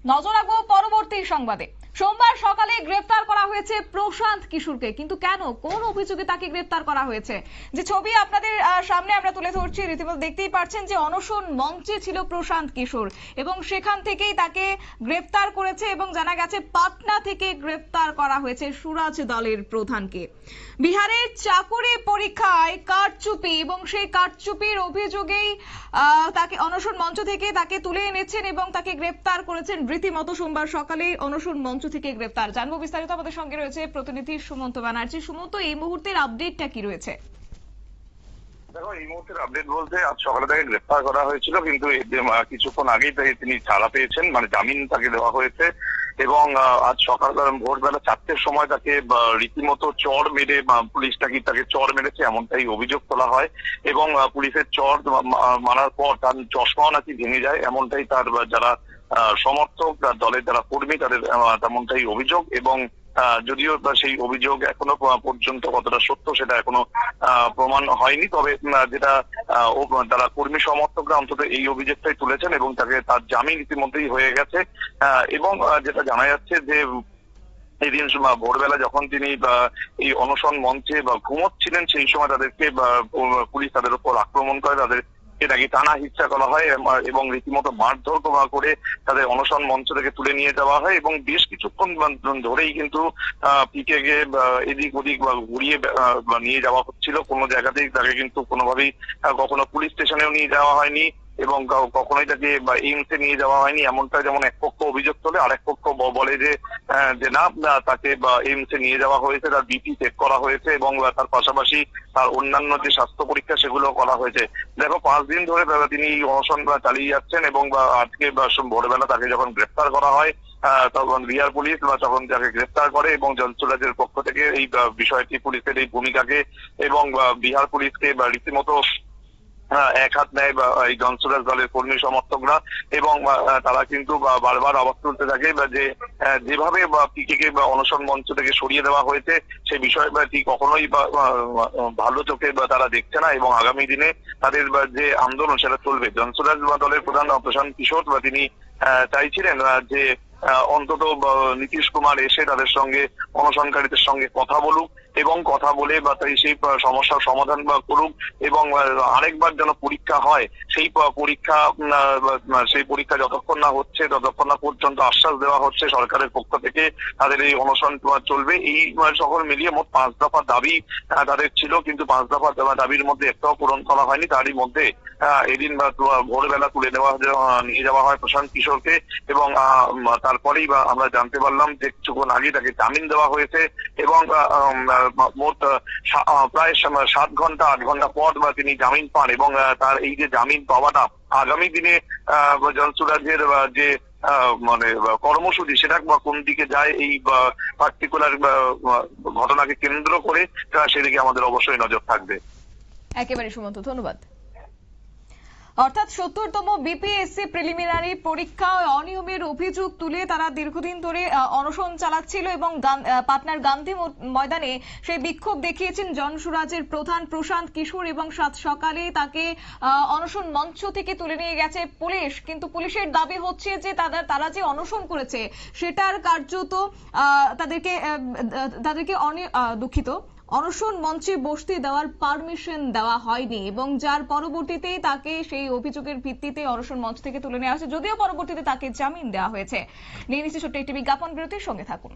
নজর রাখবো পরবর্তী সংবাদে। সোমবার সকালে গ্রেফতার করা হয়েছে প্রশান্ত কিশোরকে, কিন্তু কেন, কোন অভিযোগে তাকে গ্রেফতার করা হয়েছে? যে ছবি আপনাদের সামনে আমরা তুলে ধরছি, রীতিমতো দেখতেই পাচ্ছেন যে অনশন মঞ্চে ছিল প্রশান্ত কিশোর এবং সেখান থেকেই তাকে গ্রেফতার করেছে এবং জানা গেছে পাটনা থেকে গ্রেফতার করা হয়েছে সুরাজ দলের প্রধানকে। বিহারের চাকুরি পরীক্ষায় কারচুপি এবং সেই কারচুপির অভিযোগেই তাকে অনশন মঞ্চ থেকে তাকে তুলে এনেছেন এবং তাকে গ্রেফতার করেছেন রীতিমতো সোমবার সকালে অনশন মঞ্চ থেকে গ্রেফতার। জানবো বিস্তারিত, আমাদের সঙ্গে রয়েছে প্রতিনিধি সুমন্ত ব্যানার্জি। সুমন্ত, এই মুহূর্তের আপডেটটা কি রয়েছে? দেখো, এই মুহূর্তের আপডেট বলতে আজ সকালে তাকে গ্রেফতার করা হয়েছিল, কিন্তু কিছুক্ষণ আগেই তিনি ছাড়া পেয়েছেন, মানে জামিন তাকে দেওয়া হয়েছে। এবং আজ সকালবেলা ভোরবেলা 4টের সময় তাকে রীতিমতো চড় মেরে পুলিশ তাকে চড় মেরেছে এমনটাই অভিযোগ তোলা হয়। এবং পুলিশের চড় মারার পর তার চশমাও নাকি ভেঙে যায়, এমনটাই তার যারা সমর্থক, দলের যারা কর্মী তাদের তেমনটাই অভিযোগ। এবং যদিও সেই অভিযোগ এখনো পর্যন্ত কতটা সত্য সেটা এখনো প্রমাণ হয়নি, তবে যেটা তারা কর্মী সমর্থকরা অন্তত এই অভিযোগটাই তুলেছেন এবং তার জামিন ইতিমধ্যেই হয়ে গেছে। এবং যেটা জানা যাচ্ছে যে এই দিন ভোরবেলা যখন তিনি এই অনশন মঞ্চে ঘুমোচ্ছিলেন, সেই সময় তাদেরকে পুলিশ তাদের উপর আক্রমণ করে, নাকি টানা হিচ্ছা করা হয় এবং রীতিমতো মারধর করে তাদের অনশন মঞ্চ থেকে তুলে নিয়ে যাওয়া হয়। এবং বেশ কিছুক্ষণ ধরেই কিন্তু পিকে গিয়ে এদিক ওদিক ঘুরিয়ে নিয়ে যাওয়া হচ্ছিল। কোনো জায়গাতেই তাকে কিন্তু কোনোভাবেই কখনো পুলিশ স্টেশনেও নিয়ে যাওয়া হয়নি এবং কখনোই তাকে এইমসে নিয়ে যাওয়া হয়নি, এমনটা যেমন এক পক্ষ অভিযোগ তোলে, আরেক পক্ষ বলে যে না, তাকে এইমসে নিয়ে যাওয়া হয়েছে, তার বিপি চেক করা হয়েছে এবং তার পাশাপাশি তার অন্যান্য যে স্বাস্থ্য পরীক্ষা সেগুলো করা হয়েছে। দেখো, 5 দিন ধরে তিনি অনশন চালিয়ে যাচ্ছেন এবং আজকে ভোরবেলা তাকে যখন গ্রেফতার করা হয় তখন বিহার পুলিশ তখন তাকে গ্রেফতার করে এবং জনসুরাজের পক্ষ থেকে এই বিষয়টি, পুলিশের এই ভূমিকাকে এবং বিহার পুলিশকে রীতিমতো এক হাত নেয় এই জনসুরাজ দলের কর্মী সমর্থকরা। এবং তারা কিন্তু বারবার আওয়াজ তুলতে থাকে যে যেভাবে পিকেকে অনশন মঞ্চ থেকে সরিয়ে দেওয়া হয়েছে সেই বিষয়টি কখনোই ভালো চোখে তারা দেখছে না এবং আগামী দিনে তাদের যে আন্দোলন সেটা চলবে। জনসুরাজ দলের প্রধান প্রশান্ত কিশোর তিনি চাইছিলেন যে অন্তত নীতিশ কুমার এসে তাদের সঙ্গে, অনশনকারীদের সঙ্গে কথা বলুক এবং কথা বলে সেই সমস্যার সমাধান করুক এবং আরেকবার যেন পরীক্ষা হয়। সেই পরীক্ষা যতক্ষণ না হচ্ছে ততক্ষণ না পর্যন্ত আশ্বাস দেওয়া হচ্ছে সরকারের পক্ষ থেকে তাদের এই অনশন চলবে। এই সকল মিলিয়ে মোট 5 দফা দাবি তাদের ছিল, কিন্তু 5 দফা দাবির মধ্যে একটাও পূরণ করা হয়নি। তারই মধ্যে এদিন ভোরবেলা নিয়ে যাওয়া হয় প্রশান্ত কিশোরকে এবং তারপরেই আমরা জানতে পারলাম যে কিছুক্ষণ আগে তাকে জামিন দেওয়া হয়েছে এবং মোট প্রায় 8 ঘন্টা পর তিনি জামিন পান। এবং তার এই যে জামিন পাওয়াটা আগামী দিনে জনসুরাজের যে মানে কর্মসূচি সেটা কোন দিকে যায়, এই পার্টিকুলার ঘটনাকে কেন্দ্র করে সেদিকে আমাদের অবশ্যই নজর থাকবে। একেবারে সুমন্ত, ধন্যবাদ। অর্থাৎ 70তম বিপিএসসি প্রিলিমিনারি পরীক্ষায় অনিয়মের অভিযোগ তুলে তারা দীর্ঘদিন ধরে অনশন চালাচ্ছিল এবং পাটনার গান্ধী ময়দানে সেই বিক্ষোভ দেখিয়েছেন জনসুরাজের প্রধান প্রশান্ত কিশোর এবং সাত সকালে তাকে অনশন মঞ্চ থেকে তুলে নিয়ে গেছে পুলিশ। কিন্তু পুলিশের দাবি হচ্ছে যে তারা যে অনশন করেছে সেটার কার্যত তাদেরকে দুঃখিত, অনশন মঞ্চে বসতে দেওয়ার পারমিশন দেওয়া হয়নি এবং যার পরবর্তীতে তাকে সেই অভিযোগের ভিত্তিতে অনশন মঞ্চ থেকে তুলে নেওয়া হয়েছে, যদিও পরবর্তীতে তাকে জামিন দেওয়া হয়েছে। নিয়ে নিচ্ছে ছোট্ট একটি বিজ্ঞাপন বিরতির, সঙ্গে থাকুন।